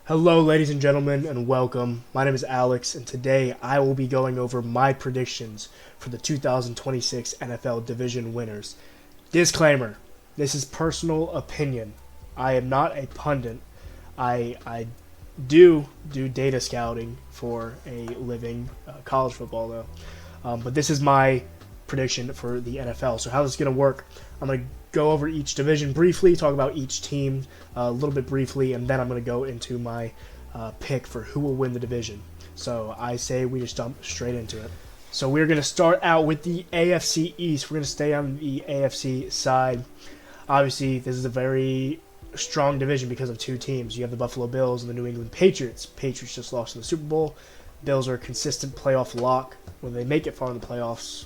Hello, ladies and gentlemen, and welcome. My name is Alex, and today I will be going over my predictions for the 2026 NFL Division winners. Disclaimer, this is personal opinion. I am not a pundit. I do data scouting for a living, college football though. But this is my prediction for the NFL. So how this is going to work, I'm going to go over each division briefly, talk about each team a little bit briefly, and then I'm going to go into my pick for who will win the division. So I say we just jump straight into it. So we're going to start out with the AFC East. We're going to stay on the AFC side. Obviously, this is a very strong division because of two teams. You have the Buffalo Bills and the New England Patriots. Patriots just lost in the Super Bowl. Bills are a consistent playoff lock. When they make it far in the playoffs,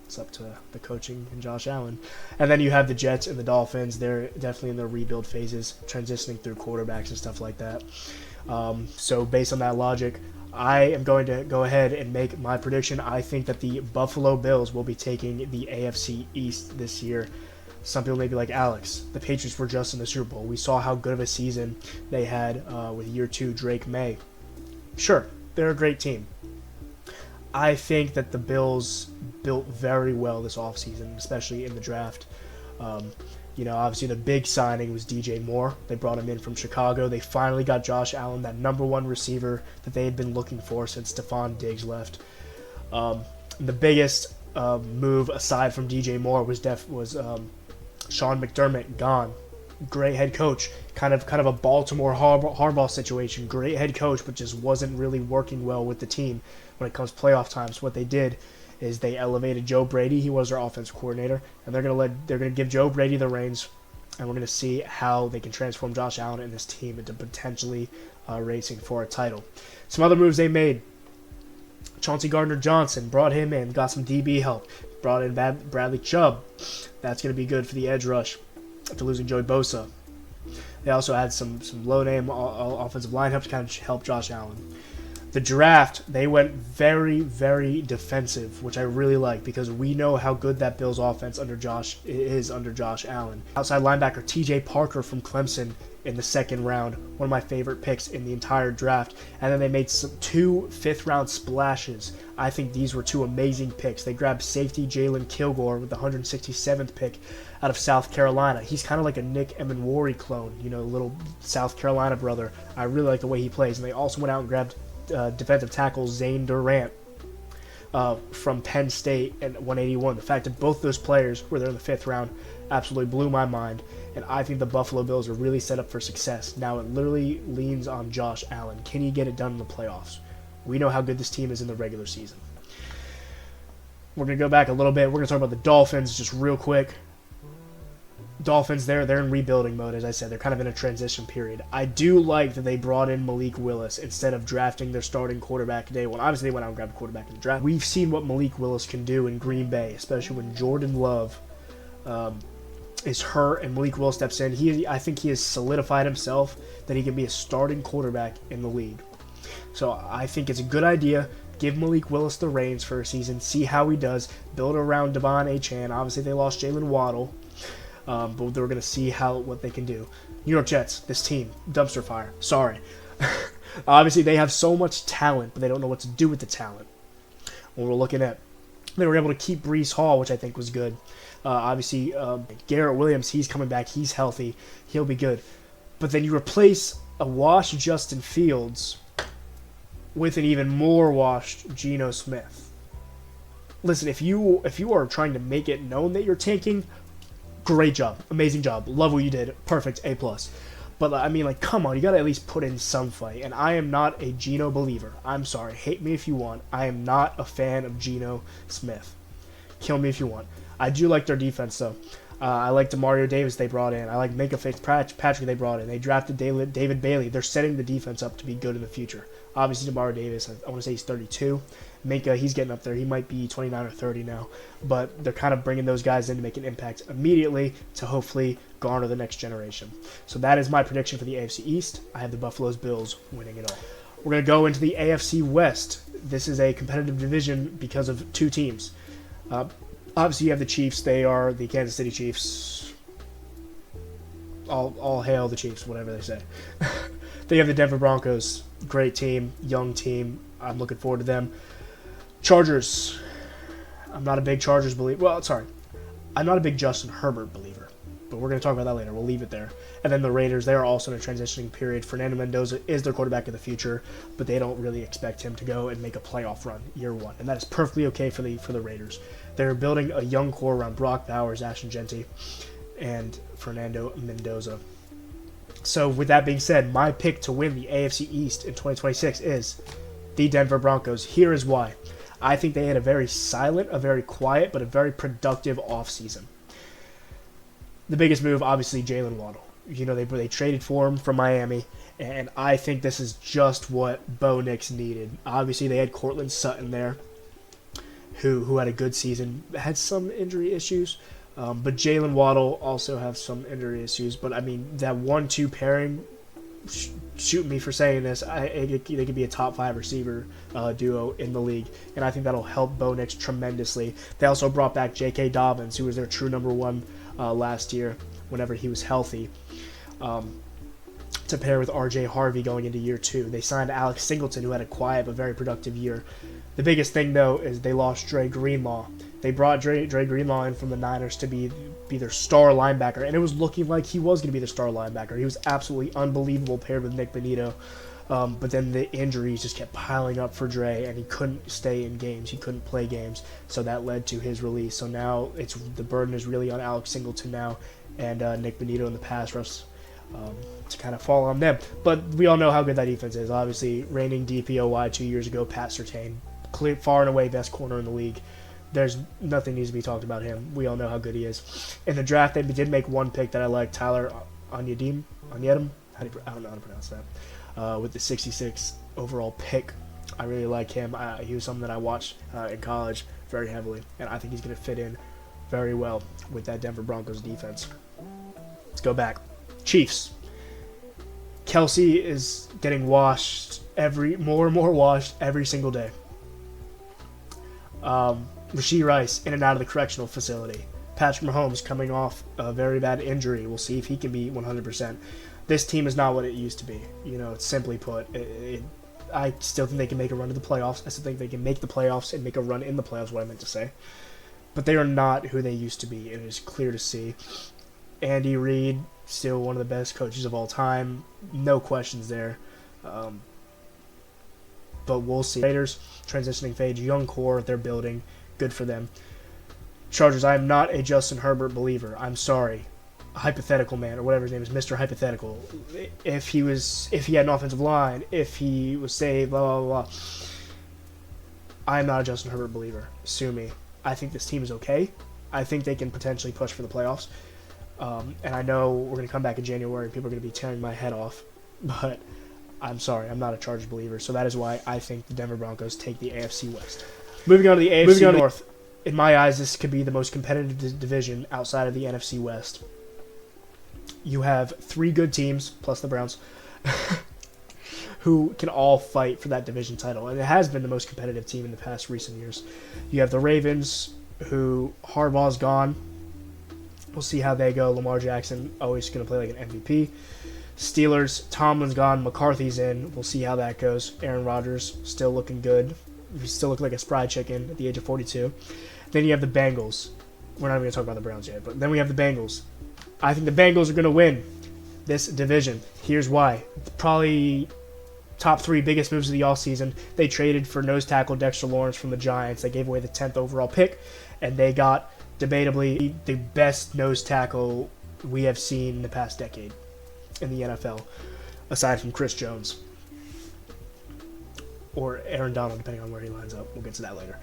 it's up to the coaching and Josh Allen. And then you have the Jets and the Dolphins. They're definitely in their rebuild phases, transitioning through quarterbacks and stuff like that. So based on that logic, I am going to go ahead and make my prediction. I think that the Buffalo Bills will be taking the AFC East this year. Some people may be like, Alex, the Patriots were just in the Super Bowl. We saw how good of a season they had with year two Drake May. Sure, they're a great team. I think that the Bills built very well this offseason, especially in the draft. Obviously the big signing was DJ Moore. They brought him in from Chicago. They finally got Josh Allen, that number one receiver that they had been looking for since Stephon Diggs left. The biggest move aside from DJ Moore was Sean McDermott gone. Great head coach, kind of a Baltimore Harbaugh situation. Great head coach, but just wasn't really working well with the team when it comes to playoff time. So what they did is they elevated Joe Brady. He was their offensive coordinator, and they're gonna give Joe Brady the reins, and we're gonna see how they can transform Josh Allen and this team into potentially racing for a title. Some other moves they made: Chauncey Gardner-Johnson, brought him in, got some DB help, brought in Bradley Chubb. That's gonna be good for the edge rush after losing Joey Bosa. They also had some low-name offensive line help to kind of help Josh Allen. The draft, they went very, very defensive, which I really like because we know how good that Bills offense is under Josh Allen. Outside linebacker T.J. Parker from Clemson in the second round, one of my favorite picks in the entire draft. And then they made two fifth-round splashes. I think these were two amazing picks. They grabbed safety Jalen Kilgore with the 167th pick out of South Carolina. He's kind of like a Nick Emenwari clone, little South Carolina brother. I really like the way he plays. And they also went out and grabbed defensive tackle Zane Durant from Penn State at 181. The fact that both those players were there in the fifth round absolutely blew my mind, and I think the Buffalo Bills are really set up for success. Now it literally leans on Josh Allen. Can he get it done in the playoffs? We know how good this team is in the regular season. We're going to go back a little bit. We're going to talk about the Dolphins just real quick. Dolphins, they're in rebuilding mode, as I said. They're kind of in a transition period. I do like that they brought in Malik Willis instead of drafting their starting quarterback day one. Obviously, they went out and grabbed a quarterback in the draft. We've seen what Malik Willis can do in Green Bay, especially when Jordan Love is hurt and Malik Willis steps in. I think he has solidified himself that he can be a starting quarterback in the league. So I think it's a good idea. Give Malik Willis the reins for a season. See how he does. Build around Devon Achane. Obviously, they lost Jalen Waddle. But we're going to see what they can do. New York Jets, this team, dumpster fire. Sorry. Obviously, they have so much talent, but they don't know what to do with the talent. When we're looking at, they were able to keep Breece Hall, which I think was good. Obviously, Garrett Williams, he's coming back. He's healthy. He'll be good. But then you replace a washed Justin Fields with an even more washed Geno Smith. Listen, if you are trying to make it known that you're tanking, great job. Amazing job. Love what you did. Perfect. A+. But, come on. You got to at least put in some fight. And I am not a Geno believer. I'm sorry. Hate me if you want. I am not a fan of Geno Smith. Kill me if you want. I do like their defense, though. I like Demario Davis they brought in. I like Minka Fitzpatrick they brought in. They drafted David Bailey. They're setting the defense up to be good in the future. Obviously, Demario Davis, I want to say he's 32. Minka, he's getting up there. He might be 29 or 30 now. But they're kind of bringing those guys in to make an impact immediately to hopefully garner the next generation. So that is my prediction for the AFC East. I have the Buffalo Bills winning it all. We're going to go into the AFC West. This is a competitive division because of two teams. Obviously, you have the Chiefs. They are the Kansas City Chiefs. All hail the Chiefs, whatever they say. Then you have the Denver Broncos. Great team, young team. I'm looking forward to them. Chargers. I'm not a big Chargers believer. Well, sorry. I'm not a big Justin Herbert believer. But we're going to talk about that later. We'll leave it there. And then the Raiders, they are also in a transitioning period. Fernando Mendoza is their quarterback of the future, but they don't really expect him to go and make a playoff run year one. And that is perfectly okay for the Raiders. They're building a young core around Brock Bowers, Ashton Genty, and Fernando Mendoza. So with that being said, my pick to win the AFC East in 2026 is the Denver Broncos. Here is why. I think they had a very silent, a very quiet, but a very productive offseason. The biggest move, obviously, Jalen Waddle. You know, they traded for him from Miami, and I think this is just what Bo Nix needed. Obviously, they had Cortland Sutton there, who had a good season, had some injury issues, but Jalen Waddle also has some injury issues. But, I mean, that 1-2 pairing, shoot me for saying this, they could be a top 5 receiver duo in the league, and I think that'll help Bo Nix tremendously. They also brought back J.K. Dobbins, who was their true number 1 last year whenever he was healthy, to pair with R.J. Harvey going into year 2. They signed Alex Singleton, who had a quiet but very productive year. The biggest thing, though, is they lost Dre Greenlaw. They brought Dre Greenlaw in from the Niners to be their star linebacker, and it was looking like he was going to be the star linebacker. He was absolutely unbelievable paired with Nick Bonito, but then the injuries just kept piling up for Dre, and he couldn't stay in games. He couldn't play games, so that led to his release. So now the burden is really on Alex Singleton now, and Nick Bonito in the pass rush to kind of fall on them. But we all know how good that defense is. Obviously, reigning DPOY 2 years ago, Pat Surtain, far and away best corner in the league. There's nothing needs to be talked about him. We all know how good he is. In the draft, they did make one pick that I like, Tyler Onyedim. I don't know how to pronounce that. With the 66 overall pick, I really like him. He was something that I watched in college very heavily, and I think he's going to fit in very well with that Denver Broncos defense. Let's go back. Chiefs. Kelsey is getting washed more and more washed every single day. Rashee Rice in and out of the correctional facility. Patrick Mahomes coming off a very bad injury. We'll see if he can be 100%. This team is not what it used to be. You know, simply put, I still think they can make a run to the playoffs. I still think they can make the playoffs and make a run in the playoffs, what I meant to say. But they are not who they used to be. It is clear to see. Andy Reid, still one of the best coaches of all time. No questions there. But we'll see. Raiders, transitioning phase, young core, they're building. Good for them. Chargers, I am not a Justin Herbert believer. I'm sorry. Hypothetical man, or whatever his name is, Mr. Hypothetical. If he had an offensive line, if he was saved, blah, blah, blah. I am not a Justin Herbert believer. Sue me. I think this team is okay. I think they can potentially push for the playoffs. And I know we're going to come back in January and people are going to be tearing my head off. But I'm sorry, I'm not a Chargers believer. So that is why I think the Denver Broncos take the AFC West. Moving on to the AFC North. In my eyes, this could be the most competitive division outside of the NFC West. You have 3 good teams, plus the Browns, who can all fight for that division title. And it has been the most competitive team in the past recent years. You have the Ravens, who Harbaugh's gone. We'll see how they go. Lamar Jackson always going to play like an MVP. Steelers, Tomlin's gone, McCarthy's in. We'll see how that goes. Aaron Rodgers still looking good. He still looks like a spry chicken at the age of 42. Then you have the Bengals. We're not even going to talk about the Browns yet, but then we have the Bengals. I think the Bengals are going to win this division. Here's why. Probably top 3 biggest moves of the offseason. They traded for nose tackle Dexter Lawrence from the Giants. They gave away the 10th overall pick, and they got debatably the best nose tackle we have seen in the past decade in the NFL, aside from Chris Jones. Or Aaron Donald, depending on where he lines up. We'll get to that later.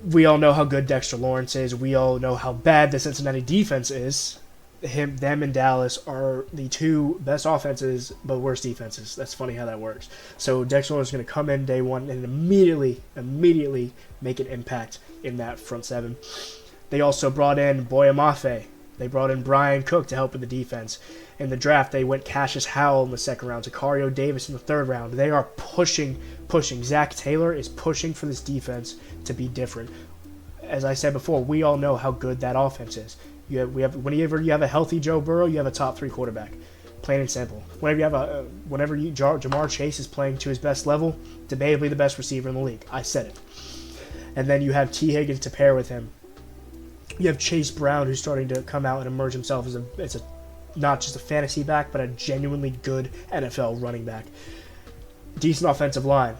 We all know how good Dexter Lawrence is. We all know how bad the Cincinnati defense is. Them and Dallas are the 2 best offenses, but worst defenses. That's funny how that works. So Dexter Lawrence is going to come in day 1 and immediately make an impact in that front 7. They also brought in Boya Mafe. They brought in Brian Cook to help with the defense. In the draft, they went Cassius Howell in the 2nd round, Sicario Davis in the 3rd round. They are pushing. Zach Taylor is pushing for this defense to be different. As I said before, we all know how good that offense is. Whenever you have a healthy Joe Burrow, you have a top 3 quarterback. Plain and simple. Whenever Jamar Chase is playing to his best level, debatably the best receiver in the league. I said it. And then you have T. Higgins to pair with him. You have Chase Brown, who's starting to come out and emerge himself as a not just a fantasy back, but a genuinely good NFL running back. Decent offensive line.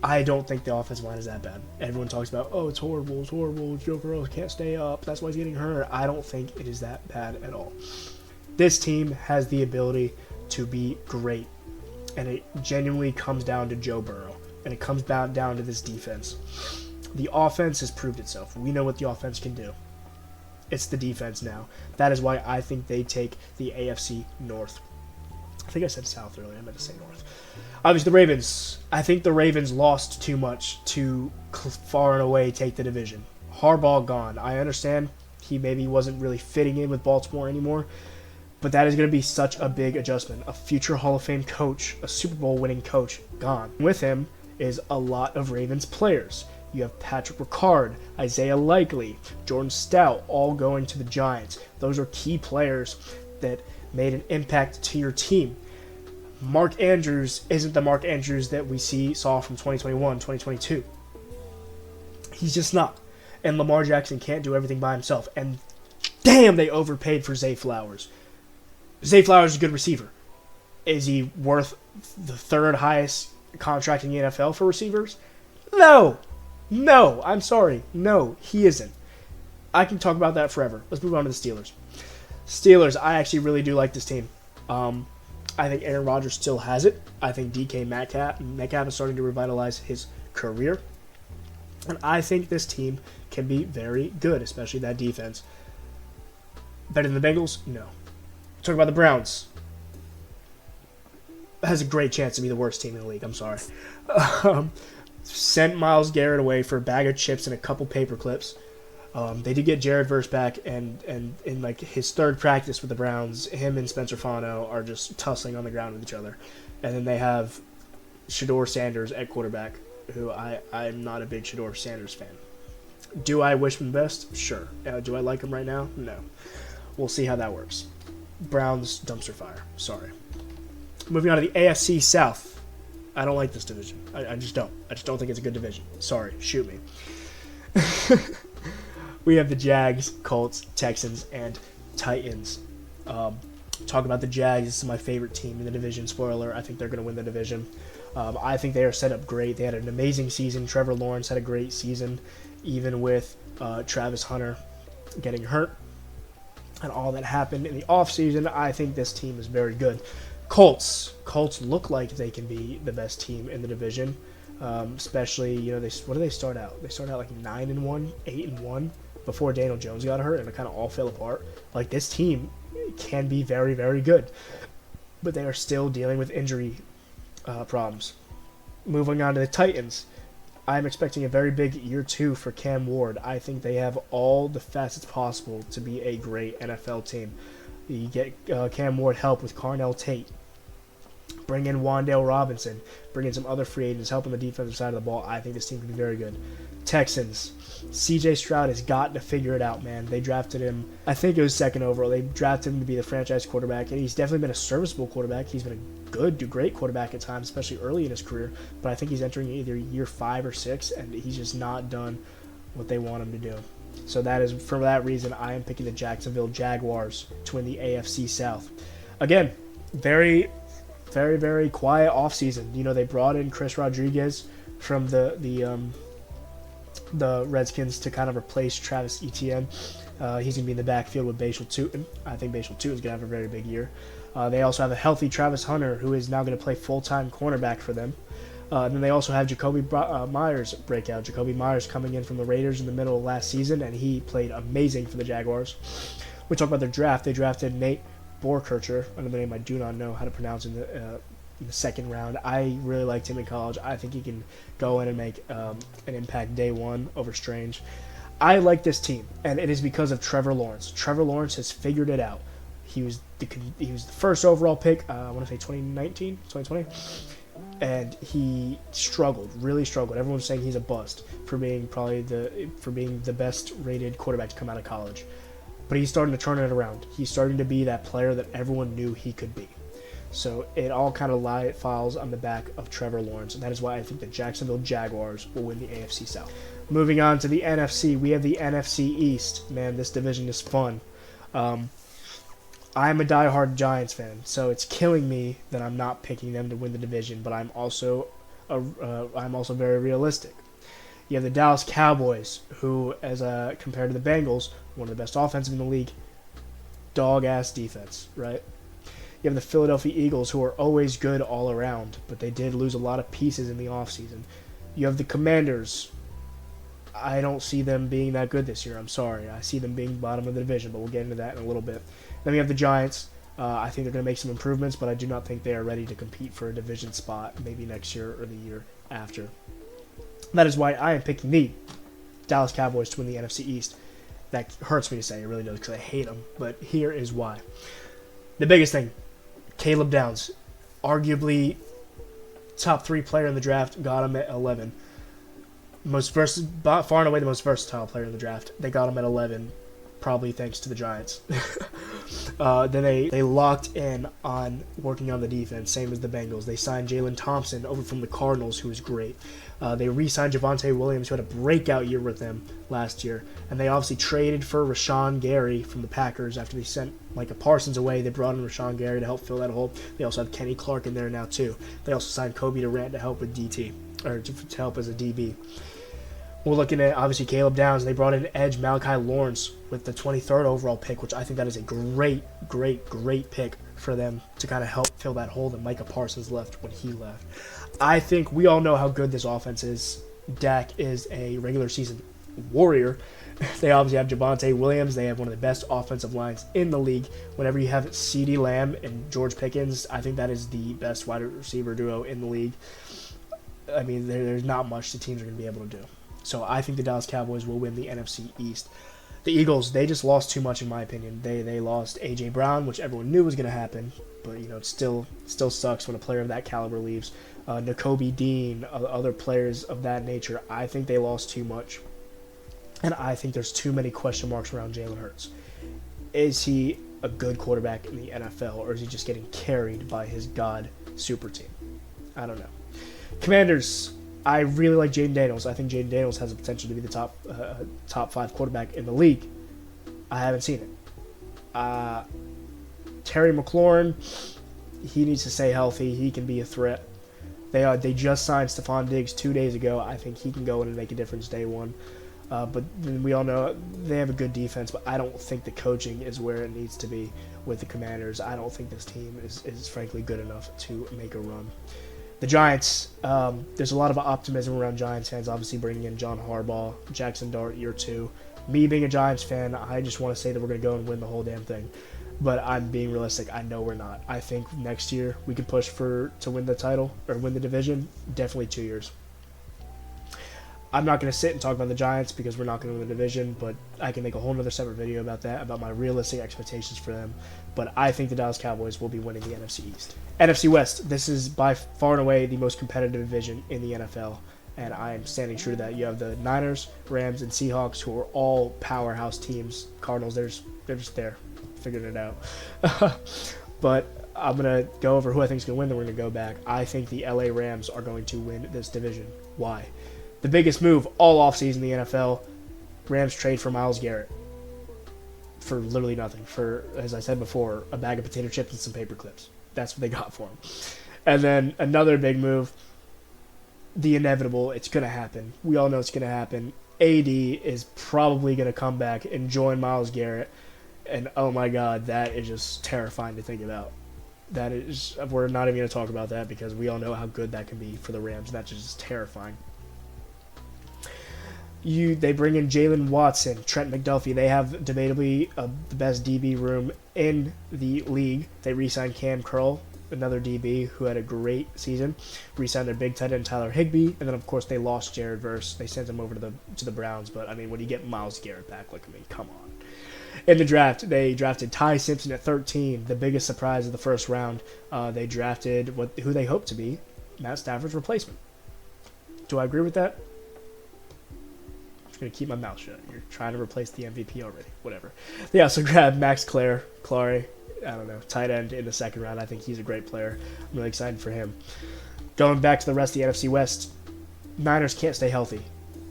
I don't think the offensive line is that bad. Everyone talks about, oh, it's horrible, Joe Burrow can't stay up, that's why he's getting hurt. I don't think it is that bad at all. This team has the ability to be great, and it genuinely comes down to Joe Burrow, and it comes down to this defense. The offense has proved itself. We know what the offense can do. It's the defense now. That is why I think they take the AFC North. I think I said South earlier. I meant to say North. Obviously, the Ravens. I think the Ravens lost too much to far and away take the division. Harbaugh gone. I understand he maybe wasn't really fitting in with Baltimore anymore, but that is going to be such a big adjustment. A future Hall of Fame coach, a Super Bowl winning coach, gone. With him is a lot of Ravens players. You have Patrick Ricard, Isaiah Likely, Jordan Stout, all going to the Giants. Those are key players that made an impact to your team. Mark Andrews isn't the Mark Andrews that we saw from 2021, 2022. He's just not. And Lamar Jackson can't do everything by himself. And damn, they overpaid for Zay Flowers. Zay Flowers is a good receiver. Is he worth the third highest contract in the NFL for receivers? No, I'm sorry. No, he isn't. I can talk about that forever. Let's move on to the Steelers. Steelers, I actually really do like this team. I think Aaron Rodgers still has it. I think DK Metcalf is starting to revitalize his career. And I think this team can be very good, especially that defense. Better than the Bengals? No. Talk about the Browns. Has a great chance to be the worst team in the league. I'm sorry. Sent Myles Garrett away for a bag of chips and a couple paper clips. They did get Jared Verse back, and in like his third practice with the Browns, him and Spencer Fano are just tussling on the ground with each other. And then they have Shedeur Sanders at quarterback, who I'm not a big Shedeur Sanders fan. Do I wish him the best? Sure. Do I like him right now? No. We'll see how that works. Browns, dumpster fire. Sorry. Moving on to the AFC South. I don't like this division. I just don't. I just don't think it's a good division. Sorry. Shoot me. We have the Jags, Colts, Texans, and Titans. Talk about the Jags. This is my favorite team in the division. Spoiler, I think they're going to win the division. I think they are set up great. They had an amazing season. Trevor Lawrence had a great season, even with Travis Hunter getting hurt and all that happened in the offseason. I think this team is very good. Colts look like they can be the best team in the division. Especially, what do they start out? They start out like 9-1, 8-1 before Daniel Jones got hurt, and it kind of all fell apart. Like, this team can be very, very good, but they are still dealing with injury problems. Moving on to the Titans, I'm expecting a very big year 2 for Cam Ward. I think they have all the facets possible to be a great NFL team. You get Cam Ward help with Carnell Tate. Bring in Wan'Dale Robinson. Bring in some other free agents. Help on the defensive side of the ball. I think this team can be very good. Texans. C.J. Stroud has got to figure it out, man. They drafted him, I think it was second overall. They drafted him to be the franchise quarterback, and he's definitely been a serviceable quarterback. He's been a good to great quarterback at times, especially early in his career. But I think he's entering either year 5 or 6, and he's just not done what they want him to do. So that is, for that reason, I am picking the Jacksonville Jaguars to win the AFC South. Again, very, very, very quiet offseason. They brought in Chris Rodriguez from the Redskins to kind of replace Travis Etienne. He's going to be in the backfield with Bashal Tutin. I think Bashal Tutin is going to have a very big year. They also have a healthy Travis Hunter, who is now going to play full-time cornerback for them. And then they also have Jacoby Myers breakout. Jacoby Myers coming in from the Raiders in the middle of last season, and he played amazing for the Jaguars. We talk about their draft. They drafted Nate Boerkircher, another name I do not know how to pronounce in the second round. I really liked him in college. I think he can go in and make an impact day one over Strange. I like this team, and it is because of Trevor Lawrence. Trevor Lawrence has figured it out. He was the first overall pick, I want to say 2019, 2020, and he really struggled. Everyone's saying he's a bust for being the best rated quarterback to come out of college. but he's starting to turn it around. He's starting to be that player that everyone knew he could be. So it all kind of falls on the back of Trevor Lawrence, and that is why I think the Jacksonville Jaguars will win the AFC South. Moving on to the NFC, we have the NFC East. Man, this division is fun. I'm a diehard Giants fan, so it's killing me that I'm not picking them to win the division, but I'm also very realistic. You have the Dallas Cowboys, who, compared to the Bengals, one of the best offenses in the league, dog-ass defense, right? You have the Philadelphia Eagles, who are always good all around, but they did lose a lot of pieces in the offseason. You have the Commanders. I don't see them being that good this year. I'm sorry. I see them being bottom of the division, but we'll get into that in a little bit. Then we have the Giants. I think they're going to make some improvements, but I do not think they are ready to compete for a division spot maybe next year or the year after. That is why I am picking the Dallas Cowboys to win the NFC East. That hurts me to say. It really does because I hate them, but here is why. The biggest thing, Caleb Downs, arguably top 3 player in the draft, got him at 11. Far and away the most versatile player in the draft. They got him at 11, probably thanks to the Giants. Then they locked in on working on the defense, same as the Bengals. They signed Jalen Thompson over from the Cardinals, who was great. They re-signed Javonte Williams, who had a breakout year with them last year. And they obviously traded for Rashawn Gary from the Packers after they sent Micah Parsons away. They brought in Rashawn Gary to help fill that hole. They also have Kenny Clark in there now, too. They also signed Kobe Durant to help with DT, or to help as a DB. We're looking at, obviously, Caleb Downs. They brought in edge Malachi Lawrence with the 23rd overall pick, which I think that is a great pick for them to kind of help fill that hole that Micah Parsons left when he left. I think we all know how good this offense is. Dak is a regular season warrior. They obviously have Javonte Williams. They have one of the best offensive lines in the league. Whenever you have CeeDee Lamb and George Pickens, I think that is the best wide receiver duo in the league. I mean, there's not much the teams are going to be able to do. So I think the Dallas Cowboys will win the NFC East. The Eagles, they just lost too much in my opinion. They lost A.J. Brown, which everyone knew was going to happen, but it still sucks when a player of that caliber leaves. Nakobe Dean, other players of that nature, I think they lost too much. And I think there's too many question marks around Jalen Hurts. Is he a good quarterback in the NFL, or is he just getting carried by his God super team? I don't know. Commanders, I really like Jaden Daniels. I think Jaden Daniels has the potential to be the top 5 quarterback in the league. I haven't seen it. Terry McLaurin, he needs to stay healthy. He can be a threat. They just signed Stephon Diggs 2 days ago. I think he can go in and make a difference day one. But we all know they have a good defense, but I don't think the coaching is where it needs to be with the Commanders. I don't think this team is frankly good enough to make a run. The Giants, there's a lot of optimism around Giants fans, obviously bringing in John Harbaugh, Jackson Dart, year 2. Me being a Giants fan, I just want to say that we're going to go and win the whole damn thing. But I'm being realistic. I know we're not. I think next year we can push to win the title or win the division. Definitely 2 years. I'm not going to sit and talk about the Giants because we're not going to win the division, but I can make a whole other separate video about that, about my realistic expectations for them. But I think the Dallas Cowboys will be winning the NFC East. NFC West, this is by far and away the most competitive division in the NFL, and I am standing true to that. You have the Niners, Rams, and Seahawks, who are all powerhouse teams. Cardinals, they're just there, figuring it out. But I'm going to go over who I think is going to win, then we're going to go back. I think the LA Rams are going to win this division. Why? The biggest move all offseason in the NFL, Rams trade for Myles Garrett for literally nothing. For, as I said before, a bag of potato chips and some paper clips. That's what they got for him. And then another big move, the inevitable, it's going to happen. We all know it's going to happen. AD is probably going to come back and join Myles Garrett. And oh my God, that is just terrifying to think about. That is, we're not even going to talk about that because we all know how good that can be for the Rams. That's just terrifying. They bring in Jalen Watson, Trent McDuffie. They have debatably the best DB room in the league. They re-signed Cam Curl, another DB who had a great season. Re-signed their big tight end Tyler Higbee, and then of course they lost Jared Verse. They sent him over to the Browns. But I mean, when you get Myles Garrett back, look, I mean, come on. In the draft, they drafted Ty Simpson at 13, the biggest surprise of the first round. They drafted who they hope to be Matt Stafford's replacement. Do I agree with that? going to keep my mouth shut. You're trying to replace the MVP already. Whatever. They also grabbed Max Clary, I don't know, tight end in the second round. I think he's a great player. I'm really excited for him. Going back to the rest of the NFC West, Niners can't stay healthy.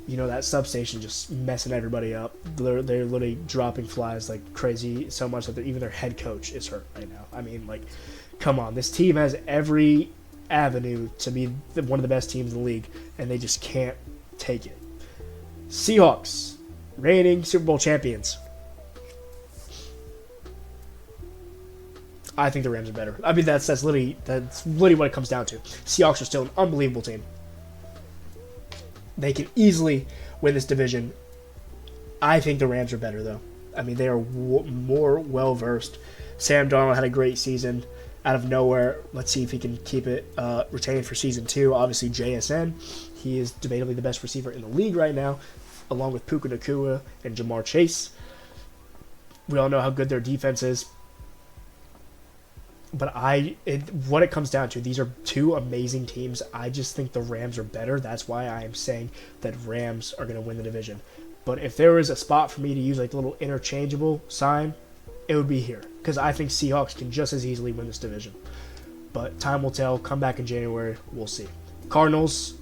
You know, that substation just messing everybody up. They're literally dropping flies like crazy, so much that even their head coach is hurt right now. I mean, like, come on. This team has every avenue to be one of the best teams in the league, and they just can't take it. Seahawks, reigning Super Bowl champions. I think the Rams are better. I mean, that's literally what it comes down to. Seahawks are still an unbelievable team. They can easily win this division. I think the Rams are better, though. I mean, they are more well-versed. Sam Darnold had a great season out of nowhere. Let's see if he can keep it retained for Season 2. Obviously, JSN. He is debatably the best receiver in the league right now, along with Puka Nacua and Jamar Chase. We all know how good their defense is. But what it comes down to, these are two amazing teams. I just think the Rams are better. That's why I am saying that Rams are going to win the division. But if there was a spot for me to use like the little interchangeable sign, it would be here. Because I think Seahawks can just as easily win this division. But time will tell. Come back in January. We'll see. Cardinals,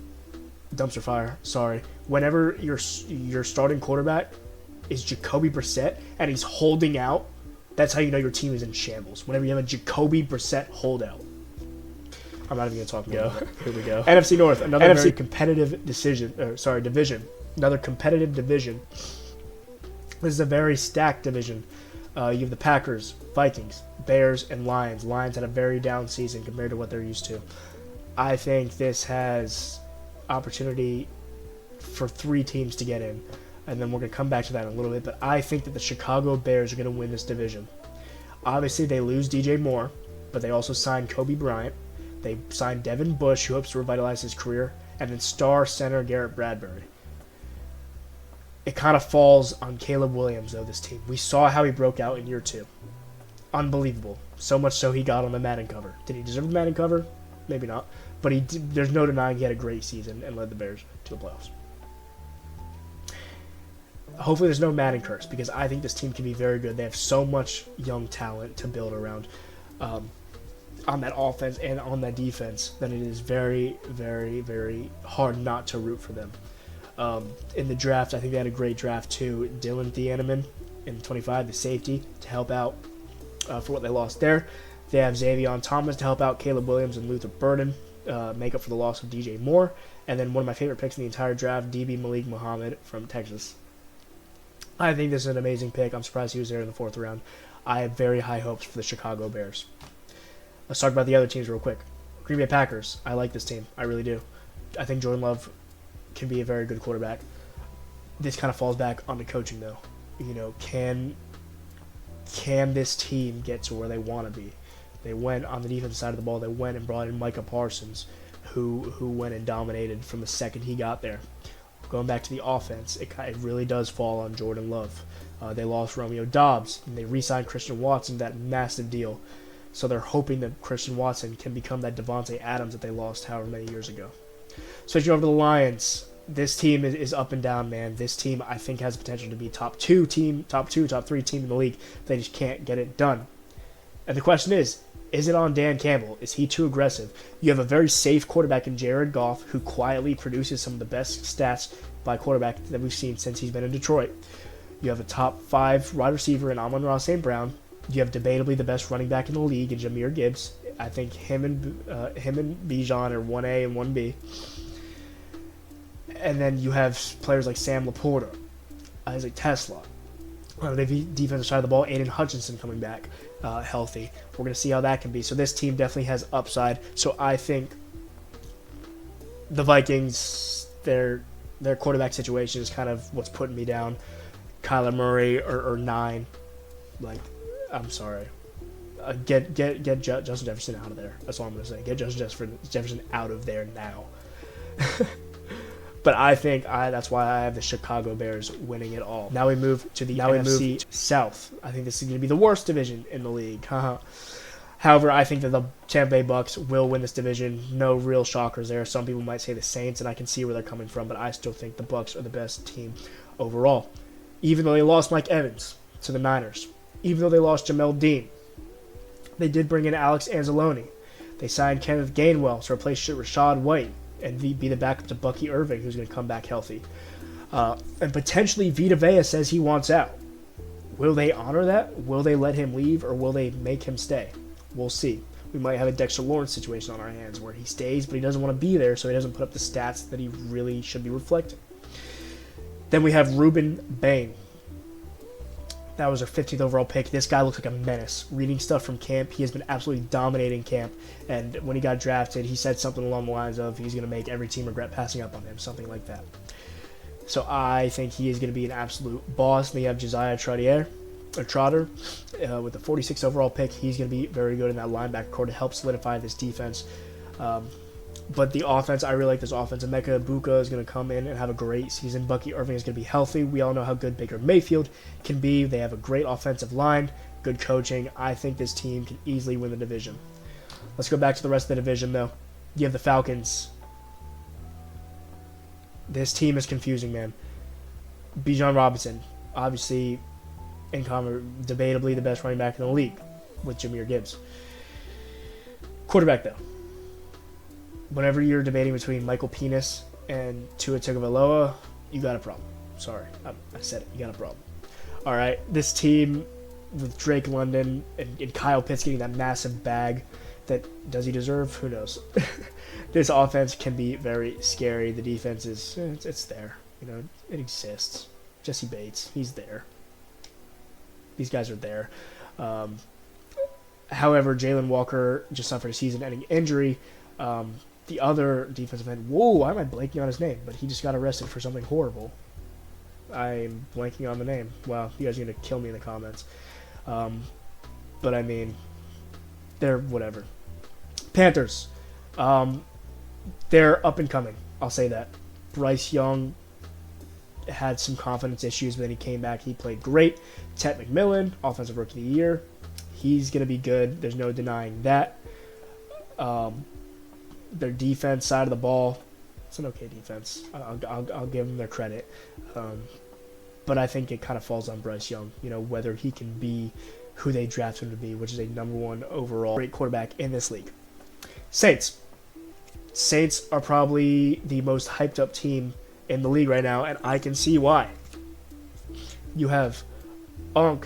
dumpster fire. Sorry. Whenever your starting quarterback is Jacoby Brissett and he's holding out, that's how you know your team is in shambles. Whenever you have a Jacoby Brissett holdout. I'm not even going to talk about it. Here we go. NFC North, another very competitive division. Another competitive division. This is a very stacked division. You have the Packers, Vikings, Bears, and Lions. Lions had a very down season compared to what they're used to. I think this has opportunity for 3 teams to get in. And then we're going to come back to that in a little bit. But I think that the Chicago Bears are going to win this division. Obviously, they lose DJ Moore, but they also signed Kobe Bryant. They signed Devin Bush, who hopes to revitalize his career, and then star center Garrett Bradbury. It kind of falls on Caleb Williams, though, this team. We saw how he broke out in year 2. Unbelievable. So much so he got on the Madden cover. Did he deserve the Madden cover? Maybe not. But there's no denying he had a great season and led the Bears to the playoffs. Hopefully there's no Madden curse, because I think this team can be very good. They have so much young talent to build around on that offense and on that defense that it is very, very, very hard not to root for them. In the draft, I think they had a great draft too. Dylan Thieneman in 25, the safety, to help out for what they lost there. They have Xavier Thomas to help out Caleb Williams and Luther Burden, make up for the loss of DJ Moore. And then one of my favorite picks in the entire draft, DB Malik Muhammad from Texas. I think this is an amazing pick. I'm surprised he was there in the 4th round. I have very high hopes for the Chicago Bears. Let's talk about the other teams real quick. Green Bay Packers. I like this team. I really do. I think Jordan Love can be a very good quarterback. This kind of falls back on the coaching, though. You know, can this team get to where they want to be? They went on the defensive side of the ball. They went and brought in Micah Parsons, who went and dominated from the second he got there. Going back to the offense, it really does fall on Jordan Love. They lost Romeo Doubs, and they re-signed Christian Watson, that massive deal. So they're hoping that Christian Watson can become that Devontae Adams that they lost however many years ago. Switching over to the Lions, this team is up and down, man. This team, I think, has potential to be top 3 team in the league. They just can't get it done. And the question is it on Dan Campbell? Is he too aggressive? You have a very safe quarterback in Jared Goff, who quietly produces some of the best stats by quarterback that we've seen since he's been in Detroit. You have a top 5 wide receiver in Amon-Ra St. Brown. You have debatably the best running back in the league in Jahmyr Gibbs. I think him and Bijan are 1A and 1B. And then you have players like Sam Laporta, Isaac Tesla. On the defensive side of the ball, Aiden Hutchinson coming back healthy. We're going to see how that can be. So this team definitely has upside. So I think the Vikings, their quarterback situation is kind of what's putting me down. Kyler Murray or 9. Like, I'm sorry. Get Justin Jefferson out of there. That's all I'm going to say. Get Justin Jefferson out of there now. But I think that's why I have the Chicago Bears winning it all. Now we move to the NFC South. I think this is going to be the worst division in the league. However, I think that the Tampa Bay Bucks will win this division. No real shockers there. Some people might say the Saints, and I can see where they're coming from, but I still think the Bucks are the best team overall. Even though they lost Mike Evans to the Niners, even though they lost Jamel Dean, they did bring in Alex Anzalone. They signed Kenneth Gainwell to replace Rashad White and be the backup to Bucky Irving, who's going to come back healthy. And potentially Vita Vea says he wants out. Will they honor that? Will they let him leave, or will they make him stay? We'll see. We might have a Dexter Lawrence situation on our hands where he stays, but he doesn't want to be there, so he doesn't put up the stats that he really should be reflecting. Then we have Ruben Bain. That was our 15th overall pick. This guy looks like a menace. Reading stuff from camp, he has been absolutely dominating camp. And when he got drafted, he said something along the lines of he's going to make every team regret passing up on him, something like that. So I think he is going to be an absolute boss. Then you have Josiah Trotter with the 46th overall pick. He's going to be very good in that linebacker core to help solidify this defense. But the offense, I really like this offense. Emeka Ibuka is going to come in and have a great season. Bucky Irving is going to be healthy. We all know how good Baker Mayfield can be. They have a great offensive line, good coaching. I think this team can easily win the division. Let's go back to the rest of the division, though. You have the Falcons. This team is confusing, man. Bijan Robinson, obviously, debatably the best running back in the league with Jahmyr Gibbs. Quarterback, though. Whenever you're debating between Michael Penix and Tua Tagovailoa, you got a problem. Sorry, I said it. You got a problem. All right, this team with Drake London and Kyle Pitts getting that massive bag, that does he deserve? Who knows? This offense can be very scary. The defense it's there. You know, it exists. Jesse Bates, he's there. These guys are there. However, Jalen Walker just suffered a season-ending injury. The other defensive end, why am I blanking on his name? But he just got arrested for something horrible. I'm blanking on the name. Wow, you guys are going to kill me in the comments. But I mean, they're whatever. Panthers, they're up and coming. I'll say that. Bryce Young had some confidence issues, but then he came back. He played great. Ted McMillan, Offensive Rookie of the Year. He's going to be good. There's no denying that. Their defense side of the ball, it's an okay defense. I'll give them their credit. But I think it kind of falls on Bryce Young, you know, whether he can be who they draft him to be, which is a #1 overall great quarterback in this league. Saints are probably the most hyped up team in the league right now, and I can see why. You have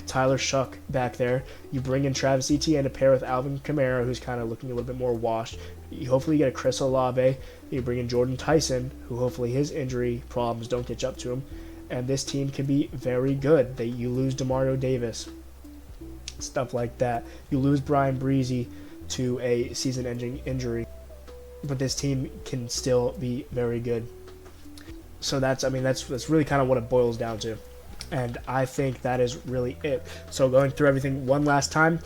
Tyler Shuck back there. You bring in Travis Etienne to pair with Alvin Kamara, who's kind of looking a little bit more washed. You hopefully get a Chris Olave. You bring in Jordan Tyson, who hopefully his injury problems don't catch up to him. And this team can be very good. You lose DeMario Davis, stuff like that. You lose Brian Breezy to a season-ending injury, but this team can still be very good. So that's really kind of what it boils down to. And I think that is really it. So going through everything one last time,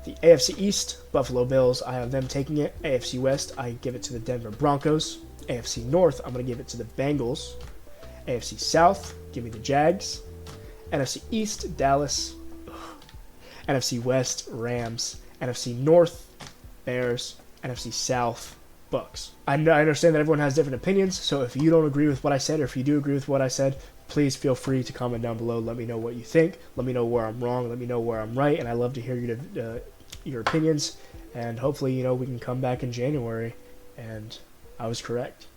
the AFC East, Buffalo Bills, I have them taking it. AFC West, I give it to the Denver Broncos. AFC North, I'm going to give it to the Bengals. AFC South, give me the Jags. NFC East, Dallas. NFC West, Rams. NFC North, Bears. NFC South, Bucks. I understand that everyone has different opinions, so if you don't agree with what I said, or if you do agree with what I said, please feel free to comment down below. Let me know what you think. Let me know where I'm wrong. Let me know where I'm right. And I love to hear your opinions. And hopefully, we can come back in January and I was correct.